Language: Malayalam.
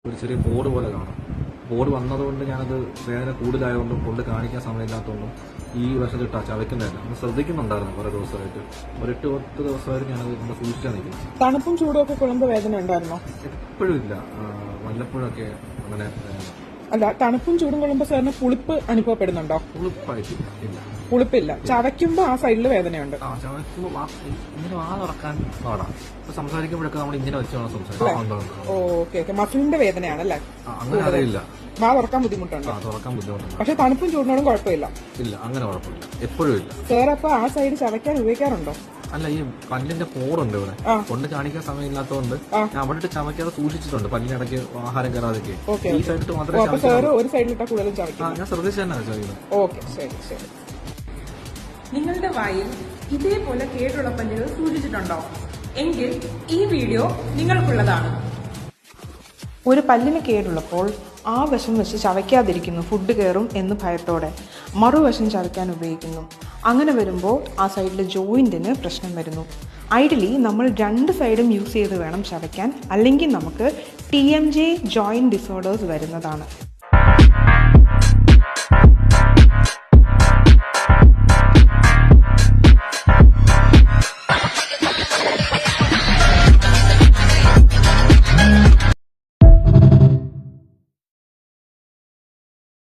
ഒരു ചെറിയ ബോർഡ് പോലെ കാണാം. ബോർഡ് വന്നതുകൊണ്ട് ഞാനത് വേദന കൂടുതലായതുകൊണ്ടും കൊണ്ട് കാണിക്കാൻ സമയമില്ലാത്തതുകൊണ്ടും ഈ വശത്തിട്ടാ ചവയ്ക്കുന്നതല്ല. നമ്മൾ ശ്രദ്ധിക്കുന്നുണ്ടായിരുന്നു കുറേ ദിവസമായിട്ട്. ഒരു 8-10 ദിവസമായിട്ട് ഞാനത് നമ്മൾ സൂക്ഷിച്ചാൽ നിൽക്കുന്നത്. തണുപ്പും ചൂടും ഒക്കെ കൊള്ളുമ്പോൾ വേദന ഉണ്ടായിരുന്നോ? എപ്പോഴും ഇല്ല, വല്ലപ്പോഴൊക്കെ അങ്ങനെ. അല്ല, തണുപ്പും ചൂടും കൊള്ളുമ്പോൾ സാറിന് പുളിപ്പ് അനുഭവപ്പെടുന്നുണ്ടോ? പുളിപ്പായിട്ടില്ല, ഇല്ല. പുളിപ്പില്ല. ചവയ്ക്കുമ്പോൾ ആ സൈഡിൽ വേദനയുണ്ട്. ചവയ്ക്കുമ്പോൾ ഇങ്ങനെ തുറക്കാൻ പാടാം. ഇപ്പൊ സംസാരിക്കുമ്പോഴൊക്കെ നമ്മൾ ഇങ്ങനെ വെച്ചാണ് സംസാരിക്കുന്നത്. ഓക്കെ, മസിലിന്റെ വേദനയാണല്ലേ? അങ്ങനെ അറിയില്ല. വാ തുറക്കാൻ ബുദ്ധിമുട്ടുണ്ട്. തുറക്കാൻ ബുദ്ധിമുട്ടുണ്ട്. പക്ഷെ തണുപ്പും ചൂടിനോടും കുഴപ്പമില്ല. ഇല്ല, അങ്ങനെ കുഴപ്പമില്ല, എപ്പോഴും ഇല്ല. സാർ അപ്പൊ ആ സൈഡ് ചവയ്ക്കാൻ ഉപയോഗിക്കാറുണ്ടോ? അല്ല, ഈ പല്ലിന്റെ പോടുണ്ട് ഇവിടെ, കൊണ്ട് കാണിക്കാൻ സമയമില്ലാത്തതുകൊണ്ട് ഞാൻ അവിടെ ഇട്ട് ചവയ്ക്കാതെ സൂക്ഷിച്ചിട്ടുണ്ട്. പല്ലിനിടയ്ക്ക് ആഹാരം കയറാതൊക്കെ ഈ സൈഡിട്ട് മാത്രമേ. സാർ ഒരു സൈഡിലിട്ടാ കൂടുതലും ചവയ്ക്കും. ഞാൻ ശ്രദ്ധിച്ചു തന്നെയാണ് ചെയ്യുന്നത്. ഓക്കെ, ശരി ശരി. നിങ്ങളുടെ വായിൽ ഇതേപോലെ കേടുള്ള പല്ലുകൾ സൂക്ഷിച്ചിട്ടുണ്ടോ? എങ്കിൽ ഈ വീഡിയോ നിങ്ങൾക്കുള്ളതാണ്. ഒരു പല്ലിന് കേടുള്ളപ്പോൾ ആ വശം വെച്ച് ചവയ്ക്കാതിരിക്കുന്നു, ഫുഡ് കയറും എന്ന് ഭയത്തോടെ. മറുവശം ചവയ്ക്കാൻ ഉപയോഗിക്കുന്നു. അങ്ങനെ വരുമ്പോൾ ആ സൈഡിലെ ജോയിന്റിന് പ്രശ്നം വരുന്നു. ഐഡിയലി നമ്മൾ 2 സൈഡും യൂസ് ചെയ്ത് വേണം ചവയ്ക്കാൻ, അല്ലെങ്കിൽ നമുക്ക് TMJ ജോയിന്റ് ഡിസോർഡേഴ്സ് വരുന്നതാണ്.